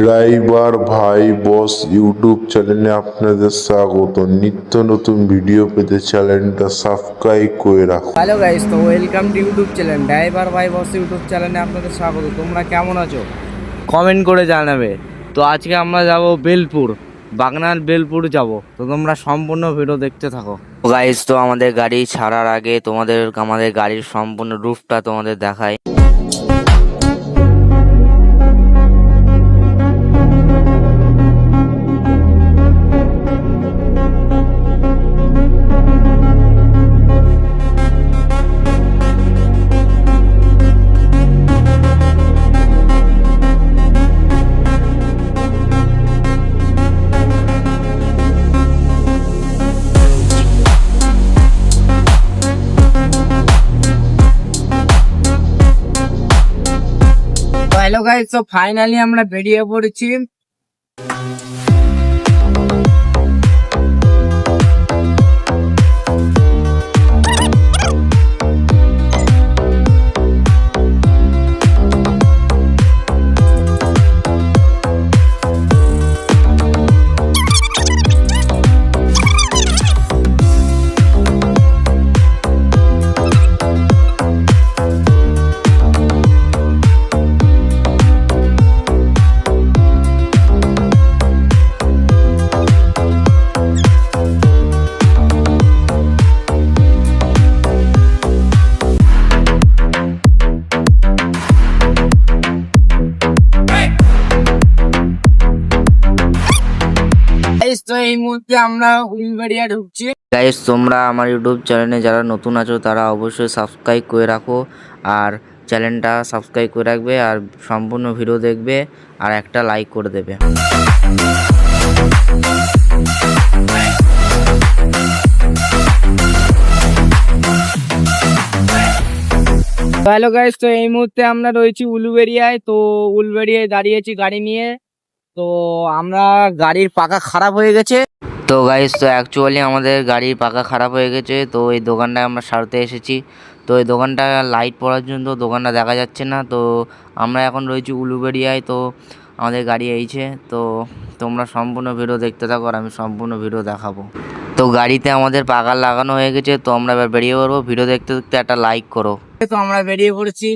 Driver ভাই বস YouTube চ্যানেলে আপনাদের স্বাগত। নিত্য নতুন ভিডিও পেতে চ্যানেলটা সাবস্ক্রাইব করে রাখুন। হ্যালো গাইস, তো welcome to YouTube channel driver ভাই বস ইউটিউব চ্যানেলে আপনাদের স্বাগত। তোমরা কেমন আছো কমেন্ট করে জানাবে। তো আজকে আমরা যাব বেলপুর, বাগনান বেলপুর যাব। তো তোমরা সম্পূর্ণ ভিডিও দেখতে থাকো গাইস। তো আমাদের গাড়ি ছাড়ার আগে আমাদের গাড়ির সম্পূর্ণ রুফটা তোমাদের দেখাই। হ্যালো গাইস, তো ফাইনালি আমরা বেরিয়ে পড়েছি। তো এই মুহূর্তে আমরা উলুবেড়িয়া ঢুকছি। গাইস, তোমরা আমার ইউটিউব চ্যানেলে যারা নতুন আছো তারা অবশ্যই সাবস্ক্রাইব করে রাখো, আর চ্যানেলটা সাবস্ক্রাইব করে রাখবে, আর সম্পূর্ণ ভিডিও দেখবে, আর একটা লাইক করে দেবে। হ্যালো গাইস, তো এই মুহূর্তে আমরা রয়েছি উলুবেড়িয়ায়। তো উলুবেড়িয়ায় দাঁড়িয়েছি গাড়ি নিয়ে। তো আমরা গাড়ির পাকা খারাপ হয়ে গেছে। তো গাইস, তো অ্যাকচুয়ালি আমাদের গাড়ির পাকা খারাপ হয়ে গেছে। তো এই দোকানটায় আমরা সারতে এসেছি। তো এই দোকানটা লাইট পড়ার জন্য দোকানটা দেখা যাচ্ছে না। তো আমরা এখন রয়েছি উলুবেড়িয়ায়। তো আমাদের গাড়ি এইছে। তো তোমরা সম্পূর্ণ ভিডিও দেখতে থাকো, আর আমি সম্পূর্ণ ভিডিও দেখাবো। তো গাড়িতে আমাদের পাকা লাগানো হয়ে গেছে। তো আমরা এবার বেরিয়ে পড়বো। ভিডিও দেখতে দেখতে একটা লাইক করো। তো আমরা বেরিয়ে পড়েছি।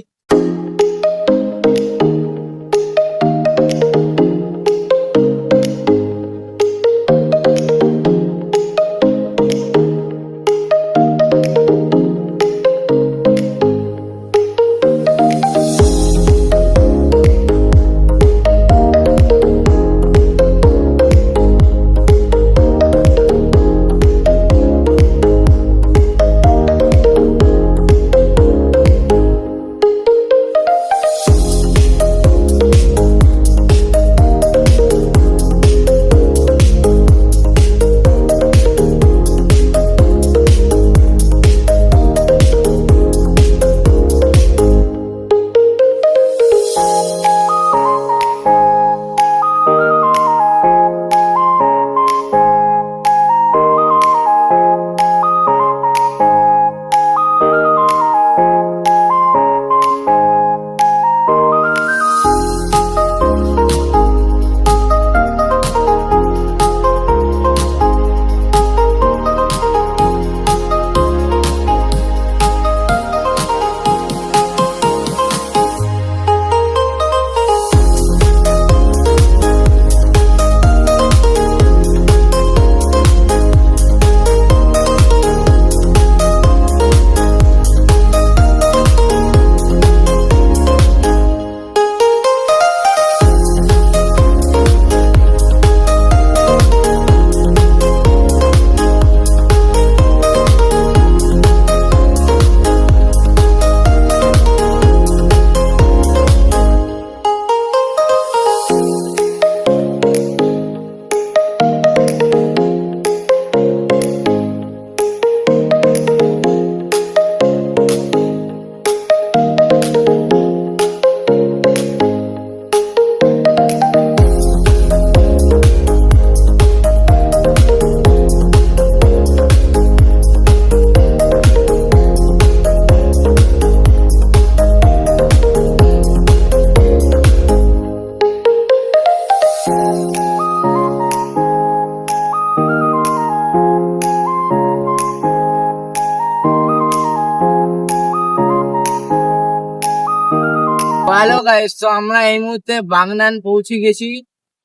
হ্যালো গাইস, তো আমরা এই মুহূর্তে বাগনান পৌঁছে গেছি।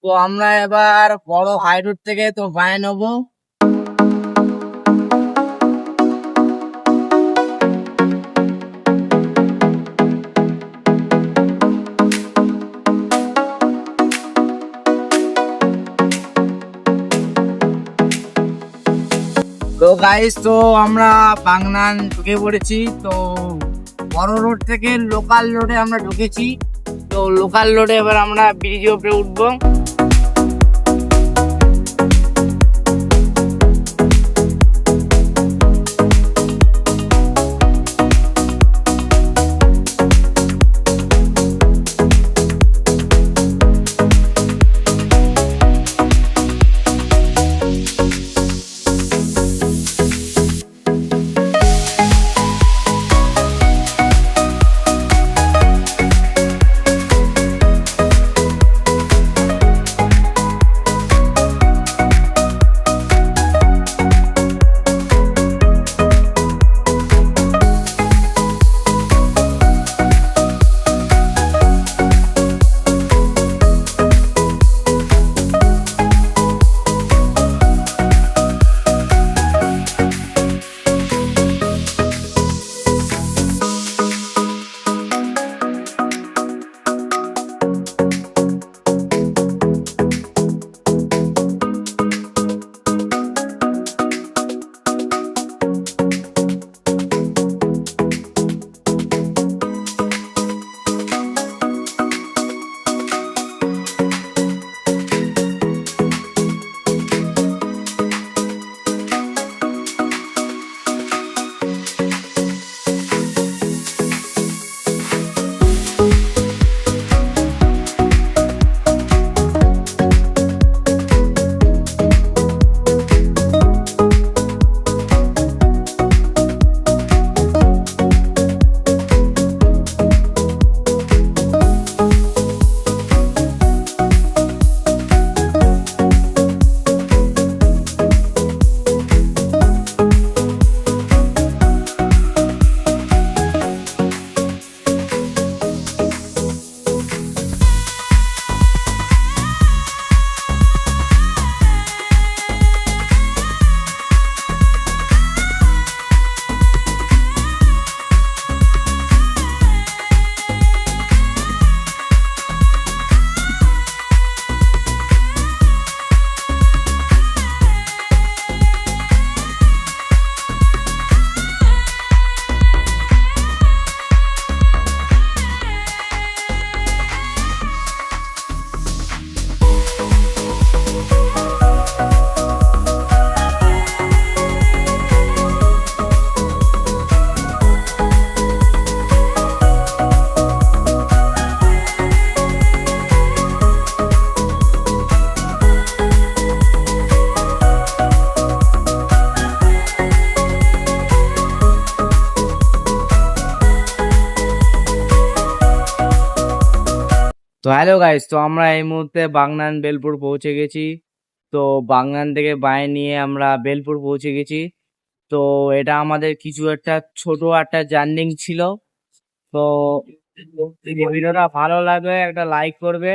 তো আমরা এবার বড় হাই রোড থেকে তো বায়ে নেবো। তো গাইস, তো আমরা বাগনান ঢুকে পড়েছি। তো বড় রোড থেকে লোকাল রোডে আমরা ঢুকেছি। তো লোকাল রোডে এবার আমরা ব্রিজের উপরে উঠবো। তো হ্যালো গাইস, তো আমরা এই মুহূর্তে বাগনান বেলপুর পৌঁছে গেছি। তো বাগনান থেকে বায়ে নিয়ে আমরা বেলপুর পৌঁছে গেছি। তো এটা আমাদের কিছু একটা ছোট একটা জার্নি ছিল। তো যদি ভিডিওটা ভালো লাগে একটা লাইক করবে।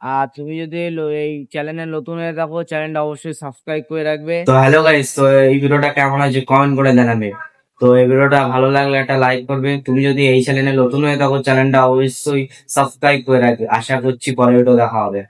আর তুমি যদি এই চ্যানেলে নতুন হয়ে থাকো, চ্যানেলটা অবশ্যই সাবস্ক্রাইব করে রাখবে। তো হ্যালো গাইস, তো এই ভিডিওটা কেমন হয়েছে কমেন্ট করে জানাবে। তো এই ভিডিওটা ভালো লাগলে একটা লাইক করবে। তুমি যদি এই চ্যানেলে নতুন হয়ে থাকো, চ্যানেলটা অবশ্যই সাবস্ক্রাইব করে রাখবে। আশা করছি পরের ভিডিও দেখা হবে।